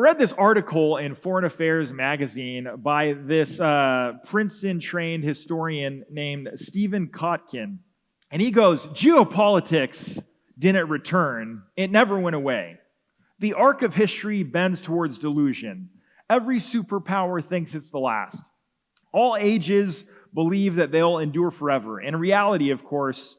read this article in Foreign Affairs magazine by this Princeton-trained historian named Stephen Kotkin. And he goes, geopolitics didn't return. It never went away. The arc of history bends towards delusion. Every superpower thinks it's the last. All ages believe that they'll endure forever. In reality, of course,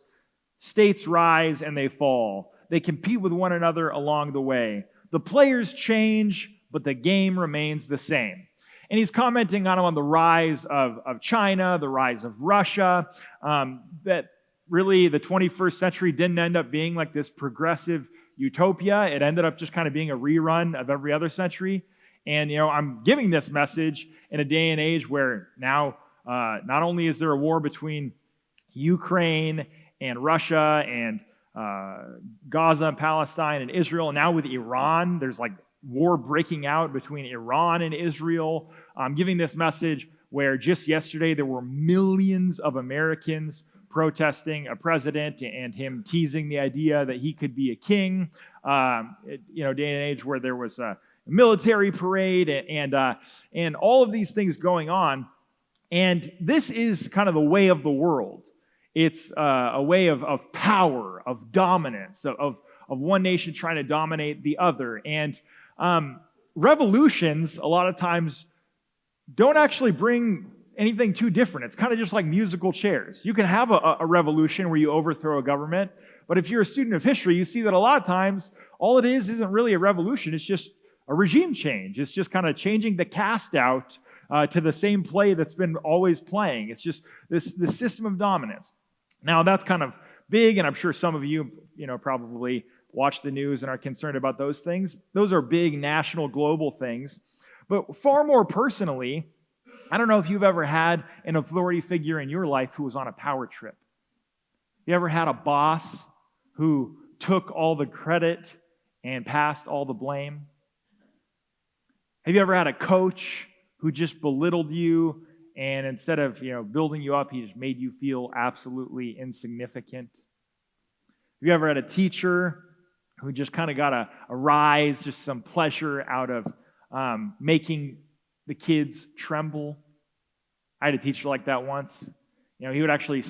states rise and they fall. They compete with one another along the way. The players change, but the game remains the same. And he's commenting on the rise of China, the rise of Russia, that really the 21st century didn't end up being like this progressive utopia. It ended up just kind of being a rerun of every other century. And, I'm giving this message in a day and age where now not only is there a war between Ukraine and Russia and Gaza and Palestine and Israel, and now with Iran, there's like war breaking out between Iran and Israel. I'm giving this message where just yesterday there were millions of Americans protesting a president and him teasing the idea that he could be a king. Day and age where there was a military parade and all of these things going on. And this is kind of the way of the world. It's a way of power, of dominance, of one nation trying to dominate the other. And revolutions, a lot of times, don't actually bring anything too different. It's kind of just like musical chairs. You can have a revolution where you overthrow a government, but if you're a student of history, you see that a lot of times, all it isn't really a revolution. It's just a regime change. It's just kind of changing the cast out to the same play that's been always playing. It's just this system of dominance. Now, that's kind of big, and I'm sure some of you, probably watch the news and are concerned about those things. Those are big national, global things. But far more personally, I don't know if you've ever had an authority figure in your life who was on a power trip. You ever had a boss who took all the credit and passed all the blame? Have you ever had a coach who just belittled you, and instead of building you up, he just made you feel absolutely insignificant? Have you ever had a teacher who just kind of got a rise, just some pleasure out of making the kids tremble? I had a teacher like that once. He would actually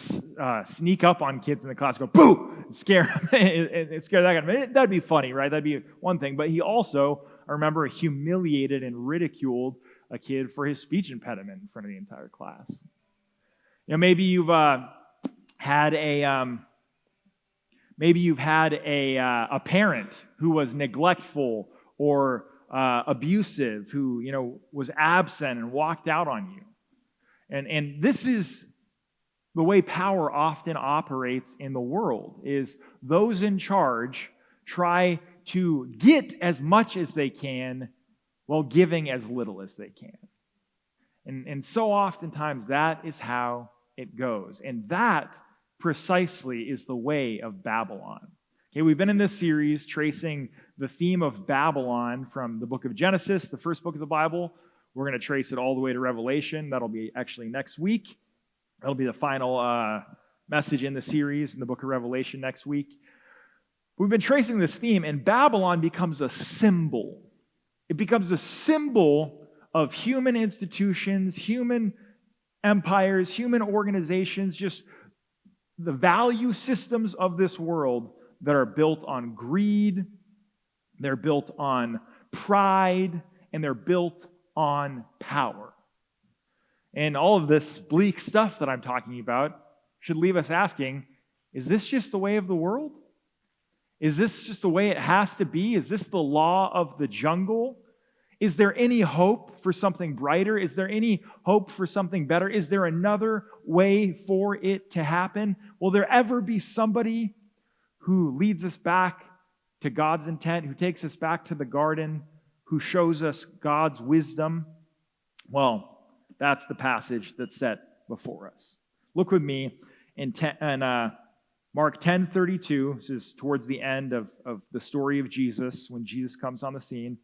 sneak up on kids in the class, go boo, and scare them, and scare that guy. That'd be funny, right? That'd be one thing. But he also, I remember, humiliated and ridiculed a kid for his speech impediment in front of the entire class. Maybe you've had a parent who was neglectful or abusive, who was absent and walked out on you. And this is the way power often operates in the world, is those in charge try to get as much as they can while giving as little as they can. And so oftentimes that is how it goes. And that precisely is the way of Babylon. Okay, we've been in this series tracing the theme of Babylon from the book of Genesis, the first book of the Bible. We're going to trace it all the way to Revelation. That'll be actually next week. That'll be the final message in the series in the book of Revelation next week. We've been tracing this theme, and Babylon becomes a symbol. It becomes a symbol of human institutions, human empires, human organizations, just the value systems of this world that are built on greed, they're built on pride, and they're built on power. And all of this bleak stuff that I'm talking about should leave us asking, is this just the way of the world? Is this just the way it has to be? Is this the law of the jungle? Is there any hope for something brighter? Is there any hope for something better? Is there another way for it to happen? Will there ever be somebody who leads us back to God's intent, who takes us back to the garden, who shows us God's wisdom? Well, that's the passage that's set before us. Look with me in Mark 10:32. This is towards the end of the story of Jesus, when Jesus comes on the scene.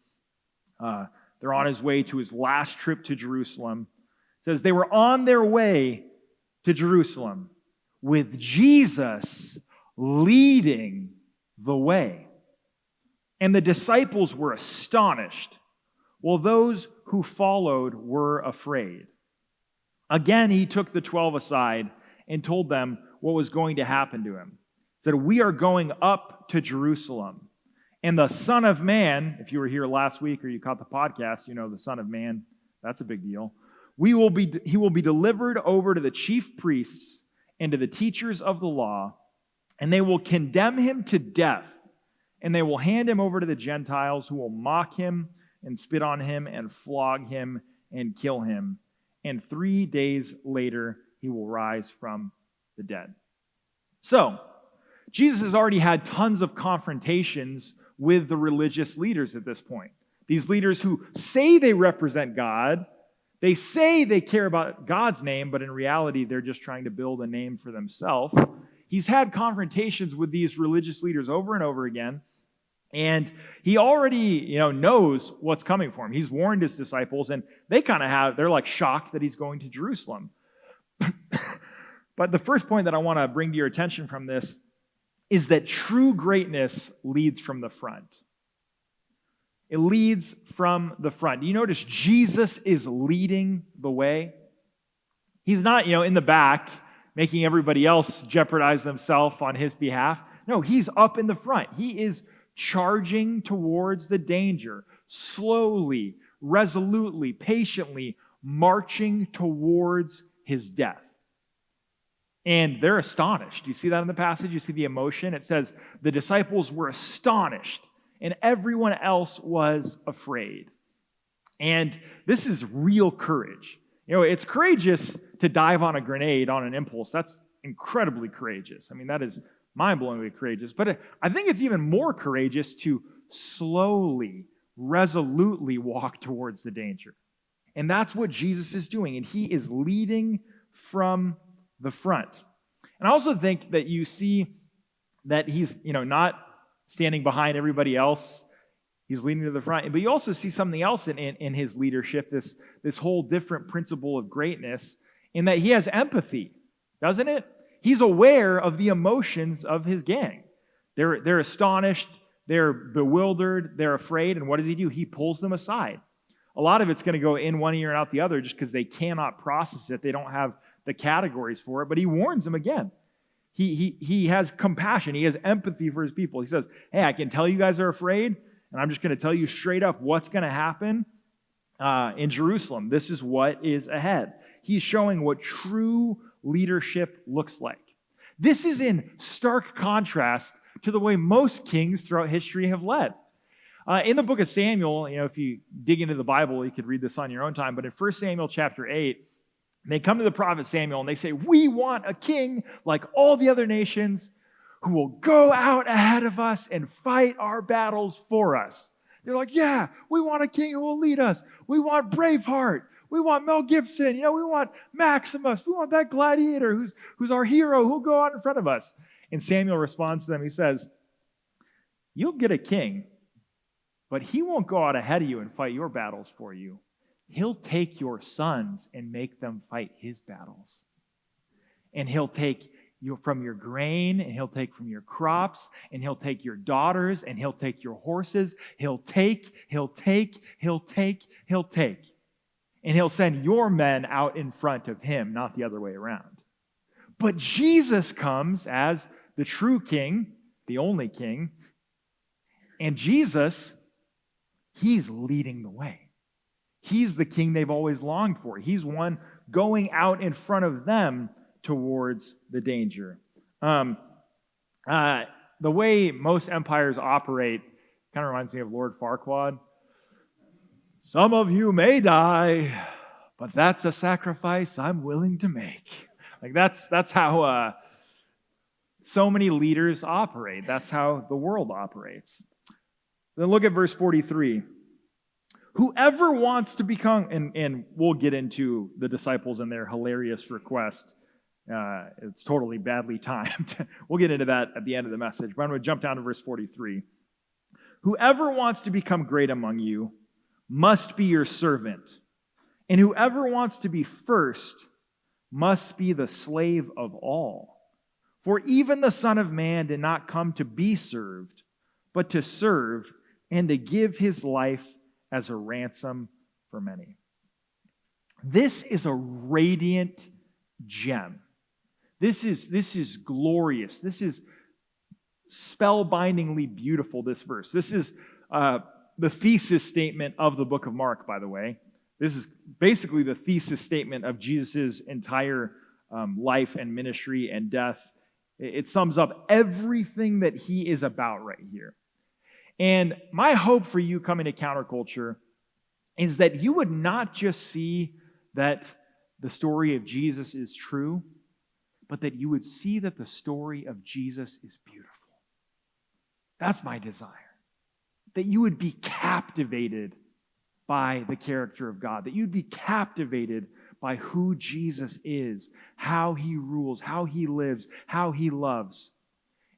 They're on his way to his last trip to Jerusalem. It says, they were on their way to Jerusalem with Jesus leading the way. And the disciples were astonished. Well, those who followed were afraid. Again, he took the 12 aside and told them what was going to happen to him. He said, "We are going up to Jerusalem. And the Son of Man," if you were here last week or you caught the podcast, you know the Son of Man, that's a big deal. He will be delivered over to the chief priests and to the teachers of the law, and they will condemn him to death, and they will hand him over to the Gentiles, who will mock him and spit on him and flog him and kill him. And 3 days later, he will rise from the dead." So, Jesus has already had tons of confrontations with the religious leaders at this point. These leaders who say they represent God, they say they care about God's name, but in reality, they're just trying to build a name for themselves. He's had confrontations with these religious leaders over and over again, and he already, knows what's coming for him. He's warned his disciples, and they're like shocked that he's going to Jerusalem. But the first point that I want to bring to your attention from this is that true greatness leads from the front. It leads from the front. You notice Jesus is leading the way. He's not, in the back, making everybody else jeopardize themselves on his behalf. No, he's up in the front. He is charging towards the danger, slowly, resolutely, patiently, marching towards his death. And they're astonished. You see that in the passage? You see the emotion? It says, the disciples were astonished, and everyone else was afraid. And this is real courage. It's courageous to dive on a grenade on an impulse. That's incredibly courageous. I mean, that is mind-blowingly courageous. But I think it's even more courageous to slowly, resolutely walk towards the danger. And that's what Jesus is doing. And he is leading from the front. And I also think that you see that he's, not standing behind everybody else. He's leading to the front. But you also see something else in his leadership, this whole different principle of greatness, in that he has empathy, doesn't it? He's aware of the emotions of his gang. They're astonished, they're bewildered, they're afraid, and what does he do? He pulls them aside. A lot of it's going to go in one ear and out the other just because they cannot process it. They don't have the categories for it, but he warns them again. He has compassion. He has empathy for his people. He says, "Hey, I can tell you guys are afraid, and I'm just going to tell you straight up what's going to happen in Jerusalem. This is what is ahead." He's showing what true leadership looks like. This is in stark contrast to the way most kings throughout history have led. In the book of Samuel, if you dig into the Bible, you could read this on your own time, but in 1 Samuel chapter 8, they come to the prophet Samuel and they say, "We want a king like all the other nations who will go out ahead of us and fight our battles for us." They're like, "Yeah, we want a king who will lead us. We want Braveheart. We want Mel Gibson. We want Maximus. We want that gladiator who's our hero who'll go out in front of us." And Samuel responds to them. He says, "You'll get a king, but he won't go out ahead of you and fight your battles for you. He'll take your sons and make them fight his battles. And he'll take you from your grain, and he'll take from your crops, and he'll take your daughters, and he'll take your horses. He'll take. And he'll send your men out in front of him, not the other way around." But Jesus comes as the true king, the only king, and Jesus, he's leading the way. He's the king they've always longed for. He's one going out in front of them towards the danger. The way most empires operate kind of reminds me of Lord Farquaad. "Some of you may die, but that's a sacrifice I'm willing to make." Like that's how so many leaders operate. That's how the world operates. Then look at verse 43. Whoever wants to become, and we'll get into the disciples and their hilarious request. It's totally badly timed. We'll get into that at the end of the message. But I'm going to jump down to verse 43. "Whoever wants to become great among you must be your servant, and whoever wants to be first must be the slave of all. For even the Son of Man did not come to be served, but to serve and to give his life as a ransom for many. This is a radiant gem. This is glorious. This is spellbindingly beautiful, this verse. This is the thesis statement of the book of Mark, by the way. This is basically the thesis statement of Jesus' entire life and ministry and death. It sums up everything that he is about right here. And my hope for you coming to Counterculture is that you would not just see that the story of Jesus is true, but that you would see that the story of Jesus is beautiful. That's my desire. That you would be captivated by the character of God. That you'd be captivated by who Jesus is, how he rules, how he lives, how he loves.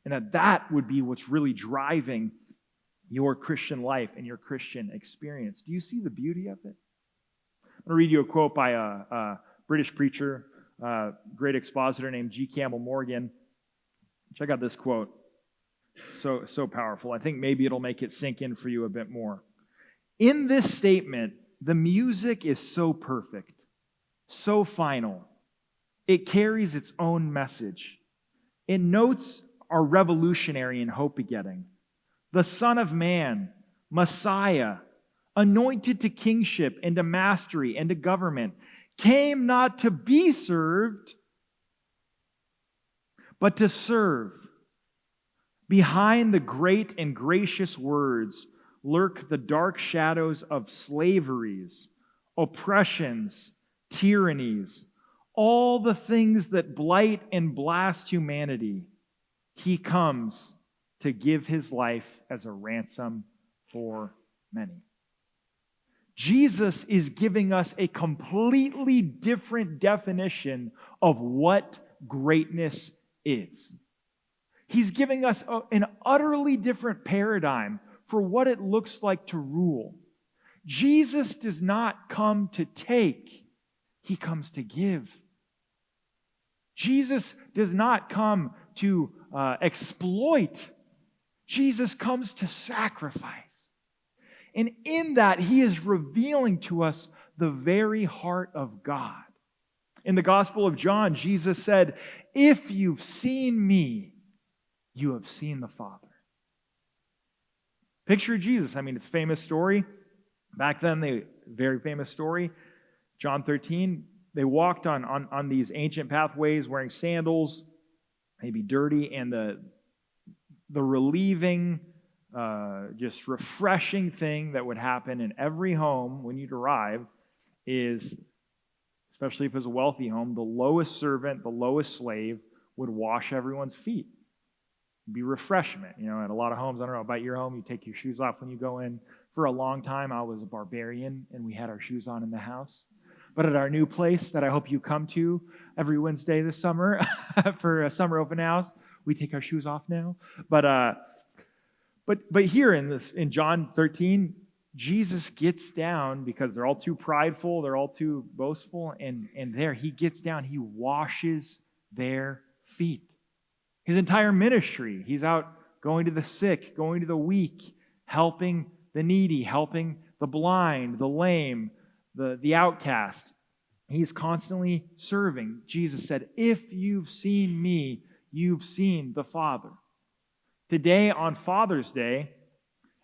And that would be what's really driving your Christian life and your Christian experience. Do you see the beauty of it? I'm going to read you a quote by a British preacher, great expositor named G. Campbell Morgan. Check out this quote. So powerful. I think maybe it'll make it sink in for you a bit more. In this statement, the music is so perfect, so final. It carries its own message. Its notes are revolutionary and hope-begetting. The Son of Man, Messiah, anointed to kingship and to mastery and to government, came not to be served, but to serve. Behind the great and gracious words lurk the dark shadows of slaveries, oppressions, tyrannies, all the things that blight and blast humanity. He comes to give his life as a ransom for many. Jesus is giving us a completely different definition of what greatness is. He's giving us an utterly different paradigm for what it looks like to rule. Jesus does not come to take, he comes to give. Jesus does not come to exploit. Jesus comes to sacrifice. And in that, he is revealing to us the very heart of God. In the Gospel of John, Jesus said, "If you've seen me, you have seen the Father." Picture Jesus. I mean, it's a famous story. Back then, very famous story. John 13, they walked on these ancient pathways wearing sandals, maybe dirty, and the relieving, just refreshing thing that would happen in every home when you'd arrive is, especially if it was a wealthy home, the lowest servant, the lowest slave would wash everyone's feet. It'd be refreshment. You know, at a lot of homes, I don't know about your home, you take your shoes off when you go in. For a long time, I was a barbarian, and we had our shoes on in the house. But at our new place that I hope you come to every Wednesday this summer for a summer open house, we take our shoes off now. But here in John 13, Jesus gets down because they're all too prideful, they're all too boastful, and there he gets down, he washes their feet. His entire ministry, he's out going to the sick, going to the weak, helping the needy, helping the blind, the lame, the outcast. He's constantly serving. Jesus said, "If you've seen me, you've seen the Father." Today, on Father's Day,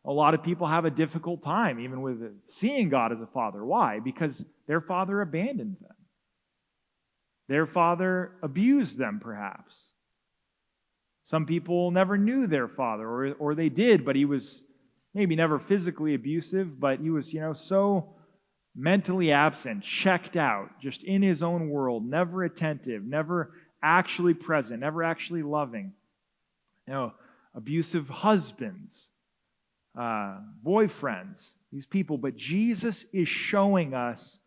a lot of people have a difficult time even with seeing God as a father. Why? Because their father abandoned them. Their father abused them, perhaps. Some people never knew their father, or they did, but he was maybe never physically abusive, but he was, so mentally absent, checked out, just in his own world, never attentive, never actually present, never actually loving. Abusive husbands, boyfriends, these people. But Jesus is showing us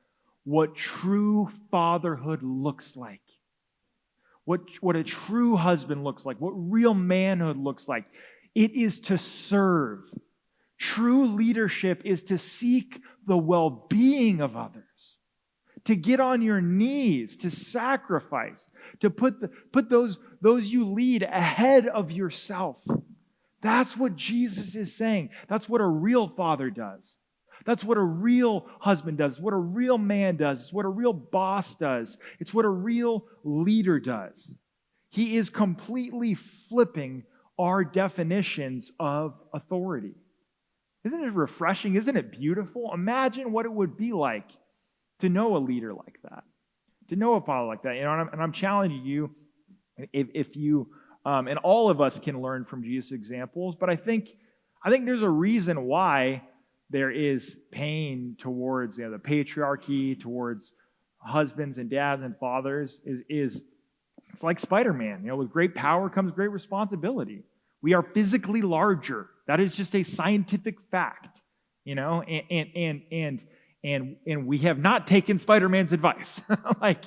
what true fatherhood looks like. What a true husband looks like, what real manhood looks like. It is to serve. True leadership is to seek the well-being of others, to get on your knees, to sacrifice, to put those you lead ahead of yourself. That's what Jesus is saying. That's what a real father does. That's what a real husband does. It's what a real man does. It's what a real boss does. It's what a real leader does. He is completely flipping our definitions of authority. Isn't it refreshing? Isn't it beautiful? Imagine what it would be like to know a leader like that, to know a father like that. And I'm challenging you, if you, and all of us can learn from Jesus' examples, but I think there's a reason why there is pain towards the patriarchy, towards husbands and dads and fathers. It's like Spider-Man. With great power comes great responsibility. We are physically larger. That is just a scientific fact, and we have not taken Spider-Man's advice. like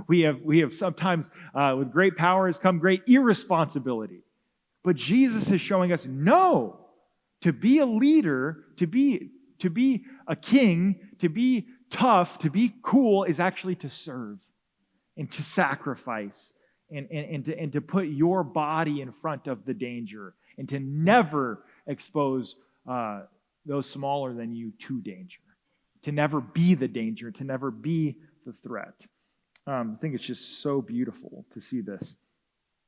we have sometimes with great power has come great irresponsibility. But Jesus is showing us, no, to be a leader, to be a king, to be tough, to be cool is actually to serve and to sacrifice and to put your body in front of the danger and to never expose those smaller than you to danger, to never be the danger, to never be the threat. I think it's just so beautiful to see this.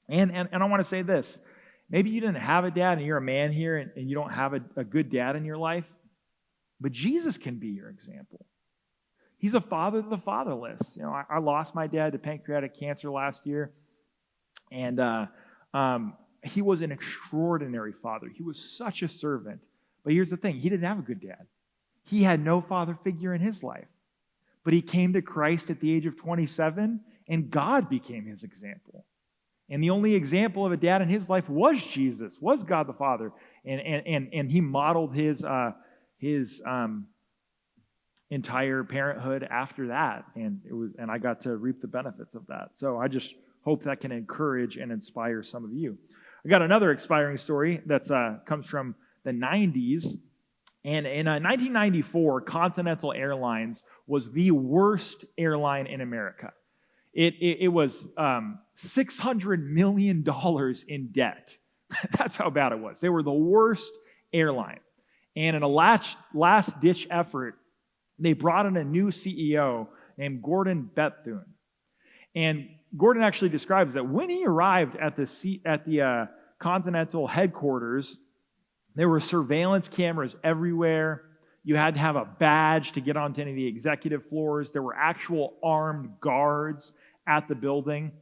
And I want to say this. Maybe you didn't have a dad and you're a man here and you don't have a good dad in your life, but Jesus can be your example. He's a father to the fatherless. I lost my dad to pancreatic cancer last year, and he was an extraordinary father. He was such a servant. But here's the thing. He didn't have a good dad. He had no father figure in his life. But he came to Christ at the age of 27, and God became his example. And the only example of a dad in his life was Jesus, was God the Father. And he modeled his entire parenthood after that. And I got to reap the benefits of that. So I just hope that can encourage and inspire some of you. I got another inspiring story that comes from the 90s. And in 1994, Continental Airlines was the worst airline in America. It was $600 million in debt. That's how bad it was. They were the worst airline. And in a last-ditch effort, they brought in a new CEO named Gordon Bethune. And Gordon actually describes that when he arrived at the Continental headquarters, there were surveillance cameras everywhere. You had to have a badge to get onto any of the executive floors. There were actual armed guards at the building.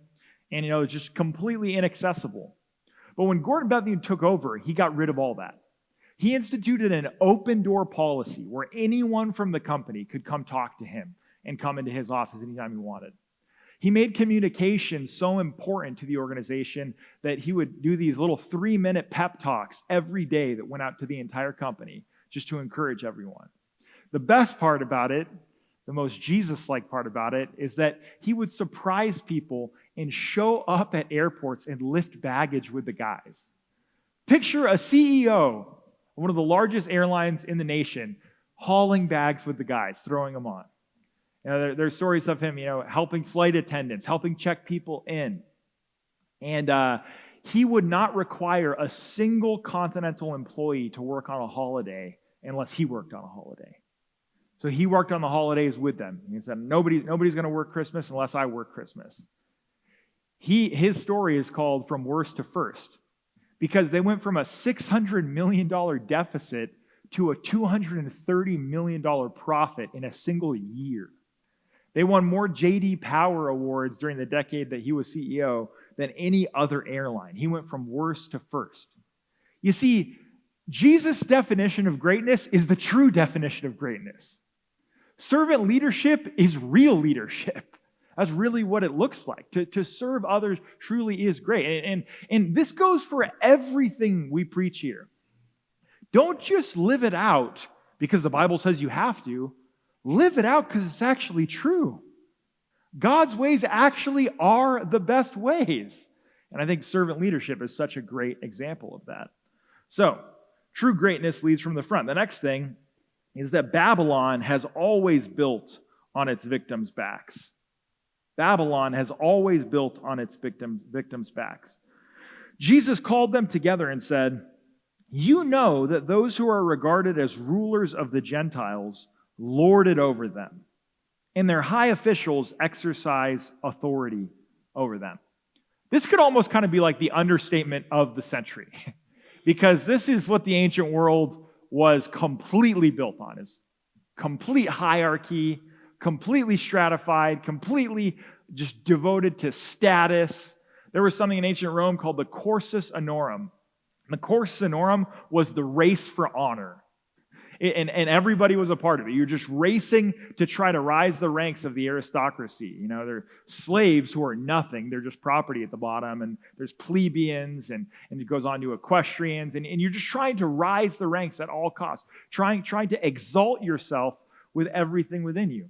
And, it was just completely inaccessible. But when Gordon Bethune took over, he got rid of all that. He instituted an open-door policy where anyone from the company could come talk to him and come into his office anytime he wanted. He made communication so important to the organization that he would do these little 3-minute pep talks every day that went out to the entire company just to encourage everyone. The best part about it, the most Jesus-like part about it, is that he would surprise people and show up at airports and lift baggage with the guys. Picture a CEO of one of the largest airlines in the nation hauling bags with the guys, throwing them on. There's stories of him, helping flight attendants, helping check people in. And he would not require a single Continental employee to work on a holiday unless he worked on a holiday. So he worked on the holidays with them. He said, nobody's going to work Christmas unless I work Christmas. His story is called From Worst to First, because they went from a $600 million deficit to a $230 million profit in a single year. They won more J.D. Power awards during the decade that he was CEO than any other airline. He went from worst to first. You see, Jesus' definition of greatness is the true definition of greatness. Servant leadership is real leadership. That's really what it looks like. To serve others truly is great. And this goes for everything we preach here. Don't just live it out because the Bible says you have to. Live it out because it's actually true. God's ways actually are the best ways. And I think servant leadership is such a great example of that. So, true greatness leads from the front. The next thing is that Babylon has always built on its victims' backs. Babylon has always built on its victims' backs. Jesus called them together and said, You know that those who are regarded as rulers of the Gentiles lord it over them, and their high officials exercise authority over them. This could almost kind of be like the understatement of the century, because this is what the ancient world was completely built on, is complete hierarchy, completely stratified, completely just devoted to status. There was something in ancient Rome called the cursus honorum. The cursus honorum was the race for honor. And everybody was a part of it. You're just racing to try to rise the ranks of the aristocracy. You know, they're slaves who are nothing. They're just property at the bottom. And there's plebeians, and it goes on to equestrians. And you're just trying to rise the ranks at all costs, trying to exalt yourself with everything within you.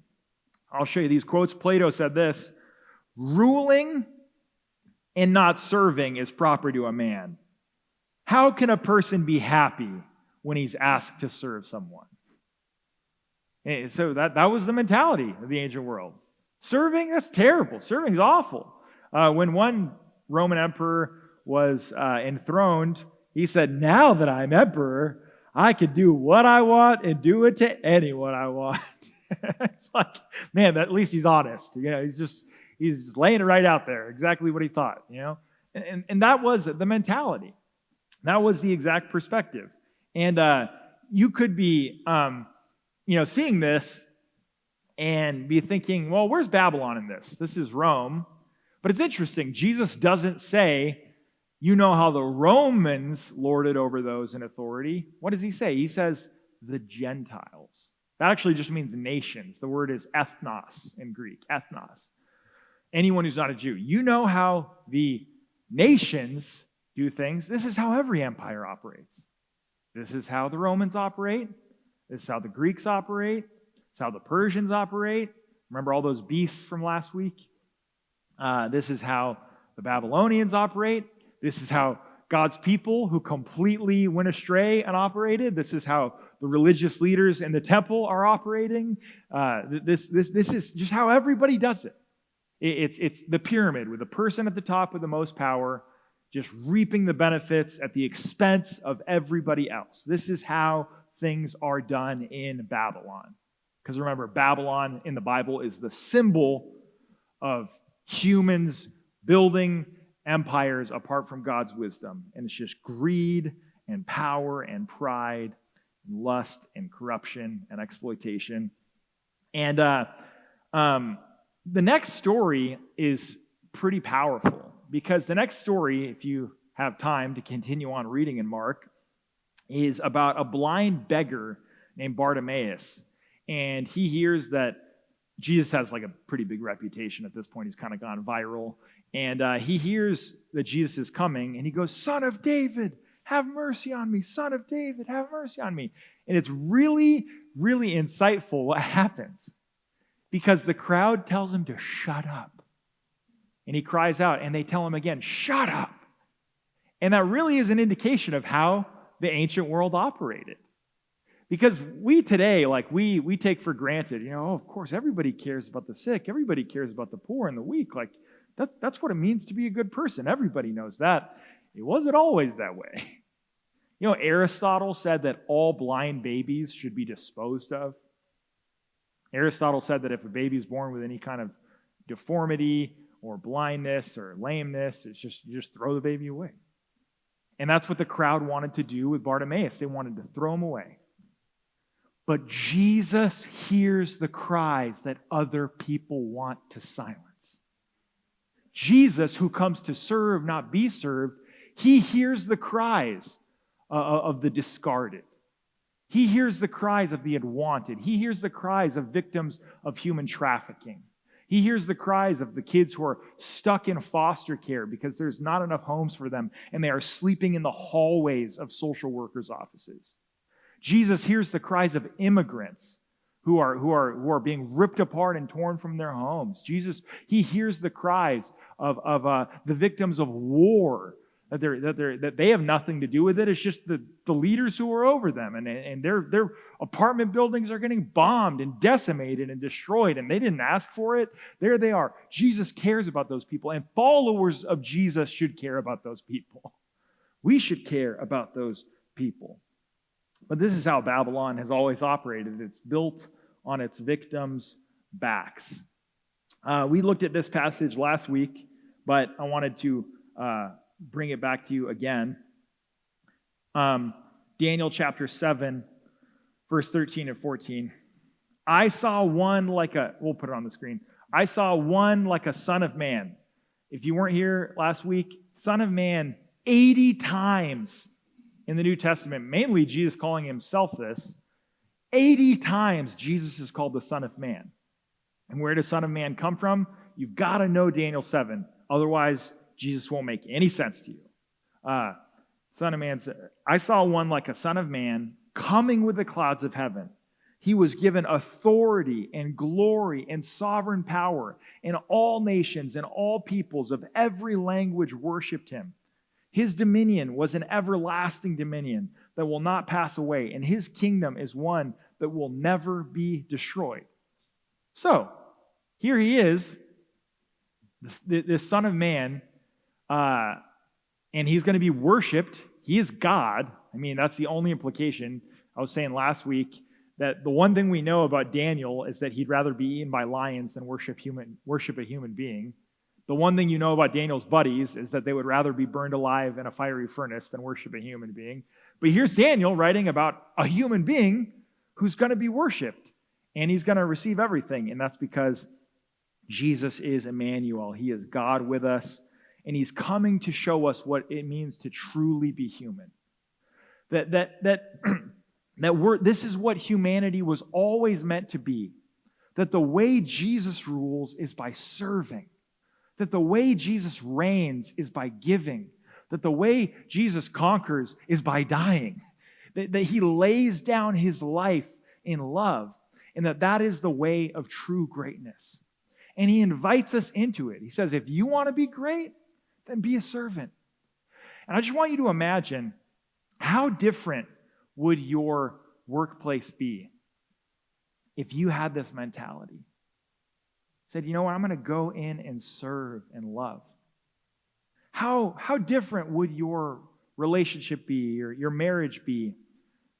I'll show you these quotes. Plato said this: ruling and not serving is proper to a man. How can a person be happy when he's asked to serve someone? And so that was the mentality of the ancient world. Serving, that's terrible. Serving's awful. When one Roman emperor was enthroned, he said, "Now that I'm emperor, I can do what I want and do it to anyone I want." It's like, man, at least he's honest. You know, he's laying it right out there, exactly what he thought. You know, and that was the mentality. That was the exact perspective. And you could be, seeing this and be thinking, well, where's Babylon in this? This is Rome. But it's interesting. Jesus doesn't say, you know how the Romans lorded over those in authority. What does he say? He says, the Gentiles. That actually just means nations. The word is ethnos in Greek, ethnos. Anyone who's not a Jew. You know how the nations do things. This is how every empire operates. This is how the Romans operate. This is how the Greeks operate. This is how the Persians operate. Remember all those beasts from last week? This is how the Babylonians operate. This is how God's people who completely went astray and operated. This is how the religious leaders in the temple are operating. This is just how everybody does it. It's the pyramid with the person at the top with the most power, just reaping the benefits at the expense of everybody else. This is how things are done in Babylon. Because remember, Babylon in the Bible is the symbol of humans building empires apart from God's wisdom. And it's just greed and power and pride and lust and corruption and exploitation. And the next story is pretty powerful. Because the next story, if you have time to continue on reading in Mark, is about a blind beggar named Bartimaeus. And he hears that Jesus has like a pretty big reputation at this point. He's kind of gone viral. And he hears that Jesus is coming, and he goes, "Son of David, have mercy on me. Son of David, have mercy on me." And it's really, really insightful what happens. Because the crowd tells him to shut up. And he cries out, and they tell him again, "Shut up." And that really is an indication of how the ancient world operated. Because we today, we take for granted, of course, everybody cares about the sick. Everybody cares about the poor and the weak. Like, that's what it means to be a good person. Everybody knows that. It wasn't always that way. Aristotle said that all blind babies should be disposed of. Aristotle said that if a baby is born with any kind of deformity or blindness or lameness, you just throw the baby away. And that's what the crowd wanted to do with Bartimaeus. They wanted to throw him away. But Jesus hears the cries that other people want to silence. Jesus, who comes to serve, not be served, he hears the cries of the discarded. He hears the cries of the unwanted. He hears the cries of victims of human trafficking. He hears the cries of the kids who are stuck in foster care because there's not enough homes for them and they are sleeping in the hallways of social workers' offices. Jesus hears the cries of immigrants who are being ripped apart and torn from their homes. Jesus, he hears the cries of the victims of war, that they have nothing to do with it. It's just the leaders who are over them, and their apartment buildings are getting bombed and decimated and destroyed, and they didn't ask for it. There they are. Jesus cares about those people, and followers of Jesus should care about those people. We should care about those people. But this is how Babylon has always operated. It's built on its victims' backs. We looked at this passage last week, but I wanted to bring it back to you again. Daniel chapter 7, verse 13 and 14. I saw one like we'll put it on the screen. I saw one like a son of man. If you weren't here last week, son of man 80 times in the New Testament, mainly Jesus calling himself this. 80 times Jesus is called the Son of Man. And where does Son of Man come from? You've got to know Daniel 7. Otherwise, Jesus won't make any sense to you. Son of Man, I saw one like a son of man coming with the clouds of heaven. He was given authority and glory and sovereign power, and all nations and all peoples of every language worshiped him. His dominion was an everlasting dominion that will not pass away, and his kingdom is one that will never be destroyed. So, here he is, this Son of Man, and he's going to be worshipped. He is God. I mean, that's the only implication. I was saying last week that the one thing we know about Daniel is that he'd rather be eaten by lions than worship a human being. The one thing you know about Daniel's buddies is that they would rather be burned alive in a fiery furnace than worship a human being. But here's Daniel writing about a human being who's going to be worshipped, and he's going to receive everything, and that's because Jesus is Emmanuel. He is God with us, and he's coming to show us what it means to truly be human. This is what humanity was always meant to be. That the way Jesus rules is by serving. That the way Jesus reigns is by giving. That the way Jesus conquers is by dying. That he lays down his life in love. And that is the way of true greatness. And he invites us into it. He says, if you want to be great, then be a servant. And I just want you to imagine, how different would your workplace be if you had this mentality? Said, you know what, I'm going to go in and serve and love. How different would your relationship be, or your marriage be?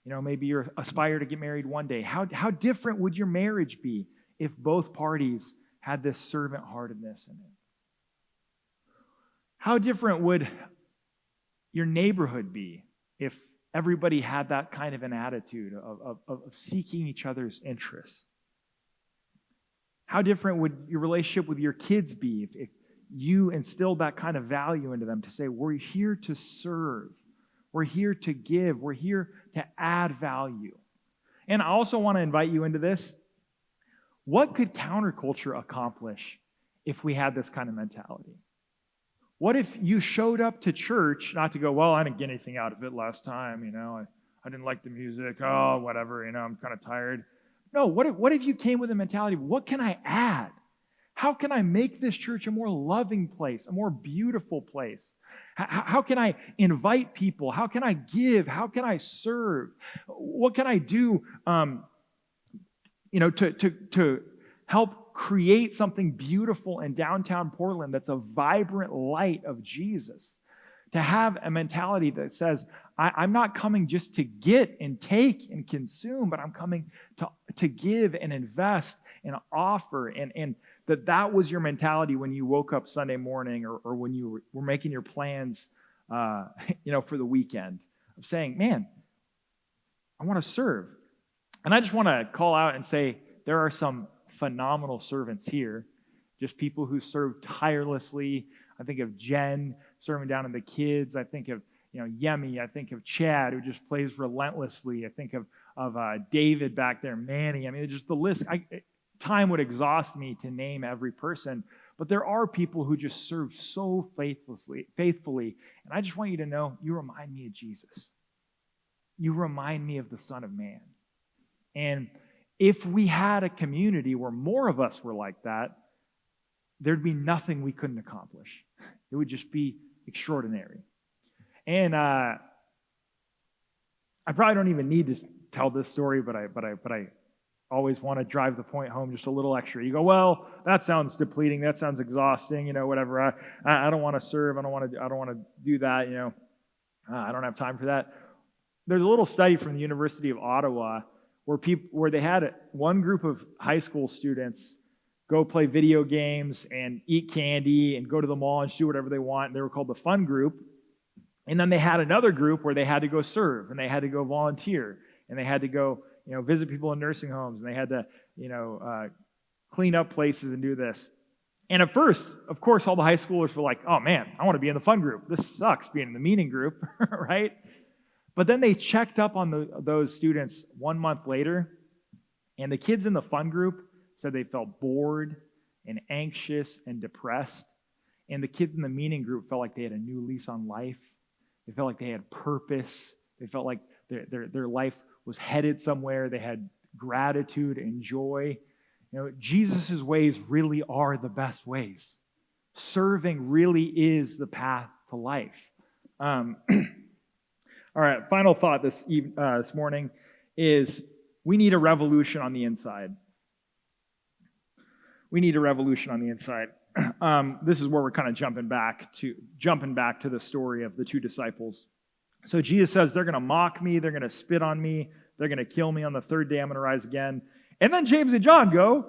You know, maybe you aspire to get married one day. How different would your marriage be if both parties had this servant-heartedness in it? How different would your neighborhood be if everybody had that kind of an attitude of seeking each other's interests? How different would your relationship with your kids be if you instilled that kind of value into them, to say, we're here to serve, we're here to give, we're here to add value? And I also want to invite you into this. What could counterculture accomplish if we had this kind of mentality? What if you showed up to church, not to go, well, I didn't get anything out of it last time, I didn't like the music, oh, whatever, I'm kind of tired. No, what if you came with a mentality of, what can I add? How can I make this church a more loving place, a more beautiful place? How can I invite people? How can I give? How can I serve? What can I do to help create something beautiful in downtown Portland that's a vibrant light of Jesus? To have a mentality that says, I'm not coming just to get and take and consume, but I'm coming to give and invest and offer. And that was your mentality when you woke up Sunday morning, or when you were making your plans for the weekend, of saying, man, I want to serve. And I just want to call out and say, there are some phenomenal servants here, just people who serve tirelessly. I think of Jen serving down in the kids. I think of Yemi. I think of Chad, who just plays relentlessly. I think of David back there, Manny. I mean, just the list. Time would exhaust me to name every person, but there are people who just serve so faithfully. And I just want you to know, you remind me of Jesus. You remind me of the Son of Man. And if we had a community where more of us were like that, there'd be nothing we couldn't accomplish. It would just be extraordinary. And I probably don't even need to tell this story, but I always want to drive the point home just a little extra. You go, well, that sounds depleting. That sounds exhausting. Whatever. I don't want to serve. I don't want to do that. I don't have time for that. There's a little study from the University of Ottawa where they had one group of high school students go play video games and eat candy and go to the mall and do whatever they want. They were called the fun group. And then they had another group where they had to go serve and they had to go volunteer and they had to go, visit people in nursing homes and they had to, clean up places and do this. And at first, of course, all the high schoolers were like, oh man, I want to be in the fun group. This sucks being in the meaning group, right? But then they checked up on those students 1 month later, and the kids in the fun group said they felt bored and anxious and depressed. And the kids in the meaning group felt like they had a new lease on life. They felt like they had purpose. They felt like their life was headed somewhere. They had gratitude and joy. Jesus' ways really are the best ways. Serving really is the path to life. All right, final thought this morning is we need a revolution on the inside. We need a revolution on the inside. This is where we're kind of jumping back to the story of the two disciples. So Jesus says they're going to mock me, they're going to spit on me, they're going to kill me. On the third day I'm going to rise again. And then James and John go,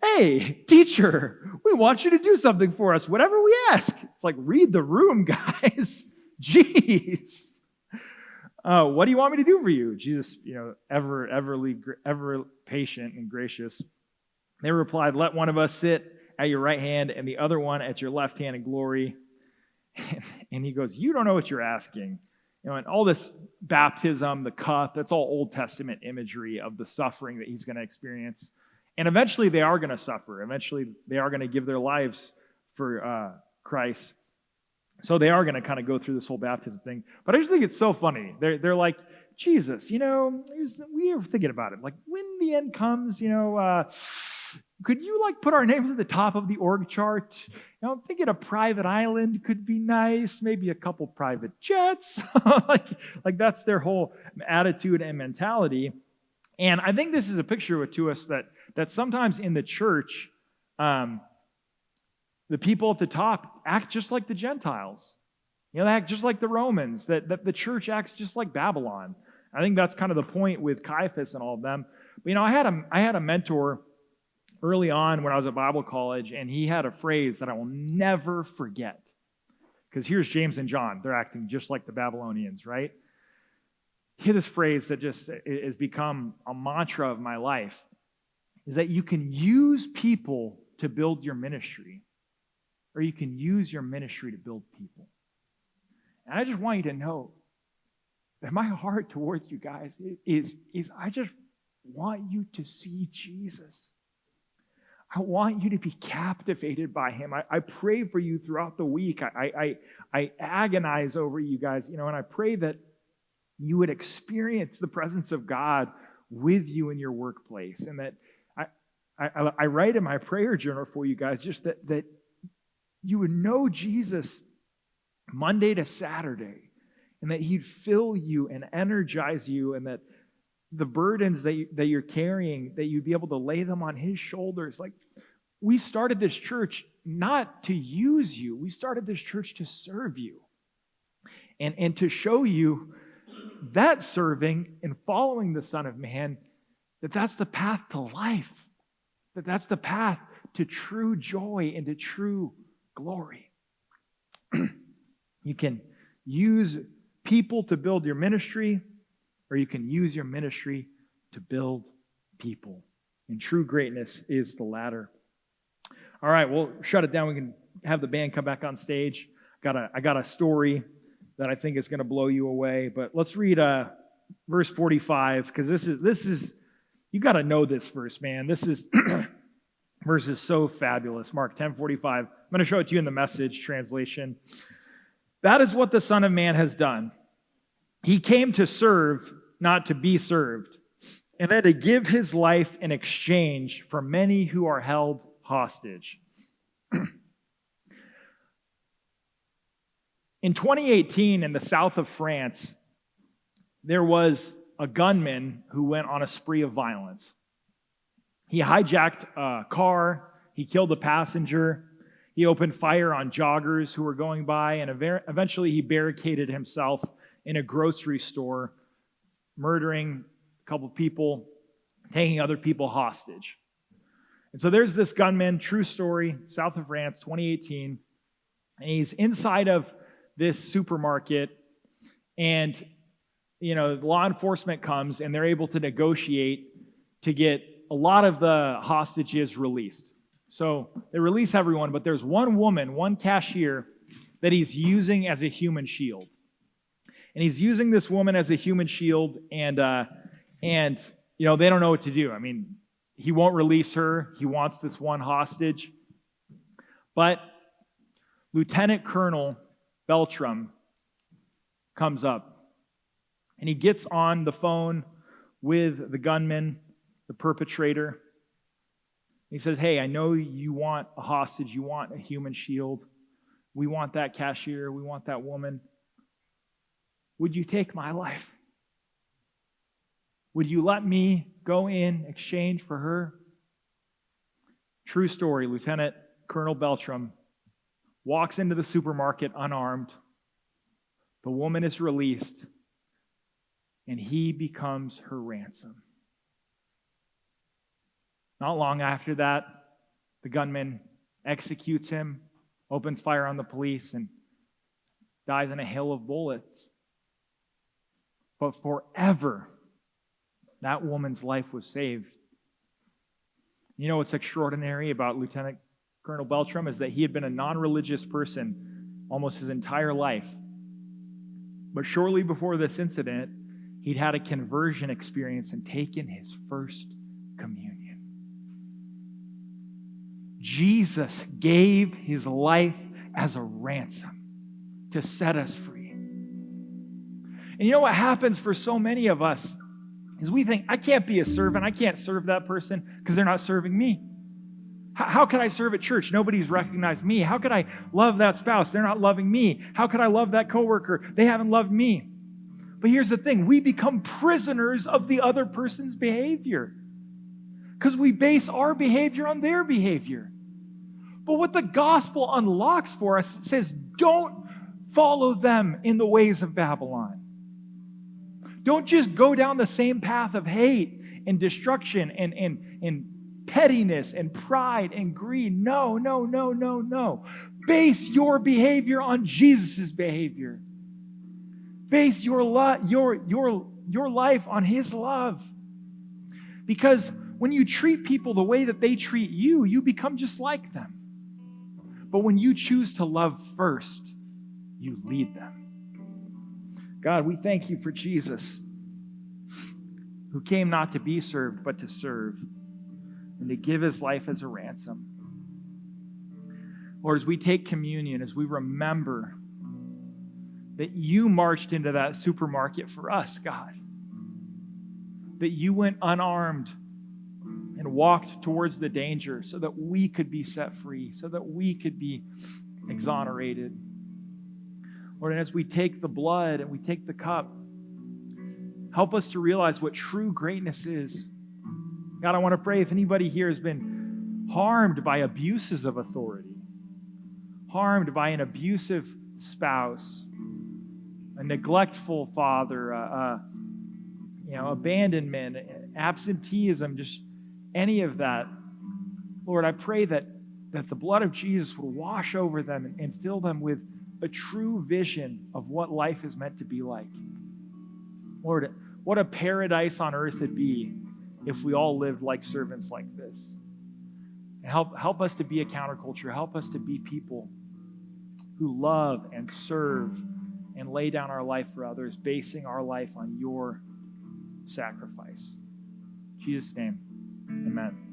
hey, teacher, we want you to do something for us, whatever we ask. It's like, read the room, guys. Jeez. What do you want me to do for you? Jesus, ever patient and gracious. They replied, let one of us sit at your right hand and the other one at your left hand in glory. And he goes, you don't know what you're asking. And all this baptism, the cup, that's all Old Testament imagery of the suffering that he's going to experience. And eventually they are going to suffer. Eventually they are going to give their lives for Christ. So they are going to kind of go through this whole baptism thing. But I just think it's so funny. They're like, Jesus, we were thinking about it. Like, when the end comes, could you put our names at the top of the org chart? I'm thinking a private island could be nice, maybe a couple private jets. like that's their whole attitude and mentality. And I think this is a picture to us that sometimes in the church, the people at the top act just like the Gentiles. They act just like the Romans, that the church acts just like Babylon. I think that's kind of the point with Caiaphas and all of them. But I had a mentor early on when I was at Bible college, and he had a phrase that I will never forget. Because here's James and John. They're acting just like the Babylonians, right? He had this phrase that just has become a mantra of my life, is that you can use people to build your ministry, or you can use your ministry to build people. And I just want you to know that my heart towards you guys is I just want you to see Jesus. I want you to be captivated by him. I pray for you throughout the week. I agonize over you guys, and I pray that you would experience the presence of God with you in your workplace. And that I write in my prayer journal for you guys just that you would know Jesus Monday to Saturday, and that he'd fill you and energize you, and that the burdens that you're carrying, that you'd be able to lay them on his shoulders. Like, we started this church not to use you. We started this church to serve you. And to show you that serving and following the Son of Man, that's the path to life. That's the path to true joy and to true glory. You can use people to build your ministry, or you can use your ministry to build people. And true greatness is the latter. All right, we'll shut it down. We can have the band come back on stage. I got a story that I think is going to blow you away. But let's read verse 45, because this is you got to know this verse, man. This is verse is so fabulous. Mark 10:45. I'm going to show it to you in the Message translation. That is what the Son of Man has done. He came to serve, not to be served, and then to give his life in exchange for many who are held hostage. In 2018, in the south of France, there was a gunman who went on a spree of violence. He hijacked a car, he killed a passenger, he opened fire on joggers who were going by, and eventually he barricaded himself in a grocery store murdering a couple people, taking other people hostage. And so there's this gunman, true story, south of France, 2018, and he's inside of this supermarket, and law enforcement comes and they're able to negotiate to get a lot of the hostages released. So they release everyone, but there's one woman, one cashier, that he's using as a human shield. And he's using this woman as a human shield, and they don't know what to do. I mean, he won't release her. He wants this one hostage. But Lieutenant Colonel Beltram comes up, and he gets on the phone with the gunman, the perpetrator. He says, hey, I know you want a hostage. You want a human shield. We want that cashier. We want that woman. Would you take my life? Would you let me go in exchange for her? True story, Lieutenant Colonel Beltram walks into the supermarket unarmed. The woman is released, and he becomes her ransom. Not long after that, the gunman executes him, opens fire on the police, and dies in a hail of bullets. But forever, that woman's life was saved. You know what's extraordinary about Lieutenant Colonel Beltram is that he had been a non-religious person almost his entire life. But shortly before this incident, he'd had a conversion experience and taken his first communion. Jesus gave his life as a ransom to set us free. And you know what happens for so many of us is we think, I can't be a servant. I can't serve that person because they're not serving me. How could I serve at church? Nobody's recognized me. How could I love that spouse? They're not loving me. How could I love that coworker? They haven't loved me. But here's the thing. We become prisoners of the other person's behavior because we base our behavior on their behavior. But what the gospel unlocks for us, it says, don't follow them in the ways of Babylon. Don't just go down the same path of hate and destruction and pettiness and pride and greed. No. Base your behavior on Jesus' behavior. Base your life on His love. Because when you treat people the way that they treat you, you become just like them. But when you choose to love first, you lead them. God, we thank you for Jesus, who came not to be served, but to serve, and to give his life as a ransom. Lord, as we take communion, as we remember that you marched into that supermarket for us, God, that you went unarmed and walked towards the danger so that we could be set free, so that we could be exonerated. Lord, and as we take the blood and we take the cup, help us to realize what true greatness is. God, I want to pray if anybody here has been harmed by abuses of authority, harmed by an abusive spouse, a neglectful father, abandonment, absenteeism, just any of that, Lord, I pray that the blood of Jesus will wash over them and fill them with a true vision of what life is meant to be like. Lord, what a paradise on earth it'd be if we all lived like servants like this. Help us to be a counterculture. Help us to be people who love and serve and lay down our life for others, basing our life on your sacrifice. In Jesus' name, amen.